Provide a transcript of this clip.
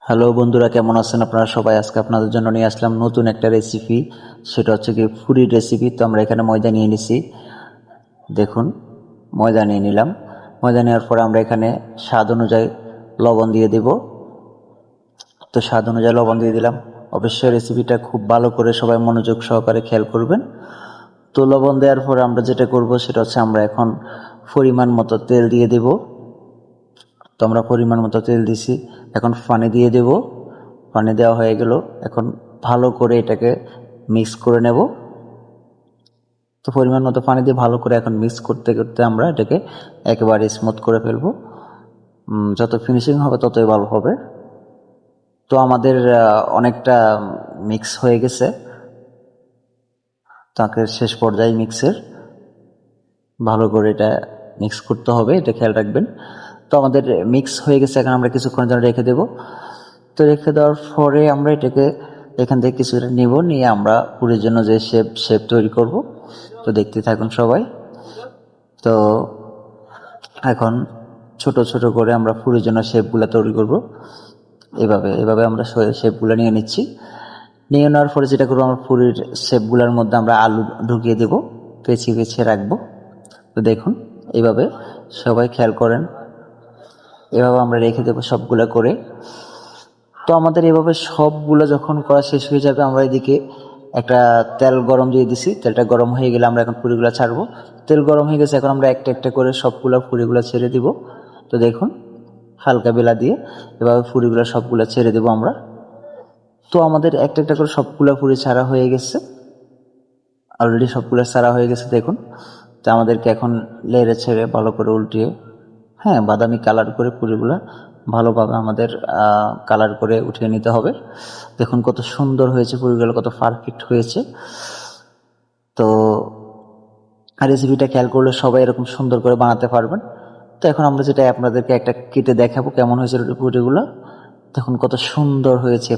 Hello বন্ধুরা, কেমন আছেন আপনারা সবাই? আজকে আপনাদের জন্য নিয়ে আসলাম নতুন একটা রেসিপি। সেটা হচ্ছে কি পুরি রেসিপি। তো আমরা এখানে ময়দা নিয়ে নিছি, দেখুন ময়দা নিয়ে নিলাম। ময়দা নেওয়ার পরে আমরা এখানে স্বাদ অনুযায়ী লবণ দিয়ে দেব। তো স্বাদ অনুযায়ী লবণ দিয়ে দিলাম। অবশ্যই রেসিপিটা খুব ভালো করে সবাই মনোযোগ সহকারে খেয়াল করবেন। তো লবণ দেওয়ার পরে আমরা যেটা করব সেটা হচ্ছে আমরা এখন পরিমাণ মতো তেল দিয়ে দেব। তো আমরা পরিমাণ মতো তেল দিছি, এখন পানি দিয়ে দেব। পানি দেওয়া হয়ে গেল, এখন ভালো করে এটাকে মিক্স করে নেব। তো পরিমাণ মতো পানি দিয়ে ভালো করে এখন মিক্স করতে করতে আমরা এটাকে একেবারে স্মুথ করে ফেলবো। যত ফিনিশিং হবে ততই ভালো হবে। তো আমাদের অনেকটা মিক্স হয়ে গেছে, তাকে শেষ পর্যায়ে মিক্সের ভালো করে এটা মিক্স করতে হবে, এটা খেয়াল রাখবেন। তো আমাদের মিক্স হয়ে গেছে, এখন আমরা কিছুক্ষণের জন্য রেখে দেব। তো রেখে দেওয়ার পরে আমরা এটাকে এখান থেকে কিছুটা নিব, নিয়ে আমরা পুরের জন্য যে শেপ তৈরি করব। তো দেখতে থাকুন সবাই। তো এখন ছোট ছোট করে আমরা পুরের জন্য শেপগুলো তৈরি করব। এভাবে এভাবে আমরা শেপগুলো নিয়ে নিচ্ছি। নিয়ে নেওয়ার পরে যেটা করবো, আমরা পুরির শেপগুলোর মধ্যে আমরা আলু ঢুকিয়ে দেব, পেঁচিয়ে পেঁচিয়ে রাখবো। তো দেখুন এইভাবে সবাই খেয়াল করেন, এভাবে আমরা রেখে দেবো সবগুলো করে। তো আমাদের এভাবে সবগুলো যখন করা শেষ হয়ে যাবে, আমরা এদিকে একটা তেল গরম দিয়ে দিছি। তেলটা গরম হয়ে গেলে আমরা এখন পুরিগুলো ছাড়বো। তেল গরম হয়ে গেছে, এখন আমরা একটা একটা করে সবগুলো পুরিগুলো ছেড়ে দিব। তো দেখুন হালকা বেলা দিয়ে এভাবে পুরিগুলো সবগুলো ছেড়ে দেবো আমরা। তো আমাদের একটা একটা করে সবগুলো পুরি ছাড়া হয়ে গেছে, অলরেডি সবগুলো ছাড়া হয়ে গেছে দেখুন। তো আমাদেরকে এখন লেড়ে ছেড়ে ভালো করে উল্টিয়ে, হ্যাঁ, বাদামি কালার করে পুরিগুলো ভালোভাবে আমাদের কালার করে উঠিয়ে নিতে হবে। দেখুন কত সুন্দর হয়েছে পুরিগুলো, কত পারফেক্ট হয়েছে। তো রেসিপিটা খেয়াল করলে সবাই এরকম সুন্দর করে বানাতে পারবেন। তো এখন আমরা যেটা আপনাদেরকে একটা কেটে দেখাবো কেমন হয়েছে পুরিগুলো। দেখুন কত সুন্দর হয়েছে।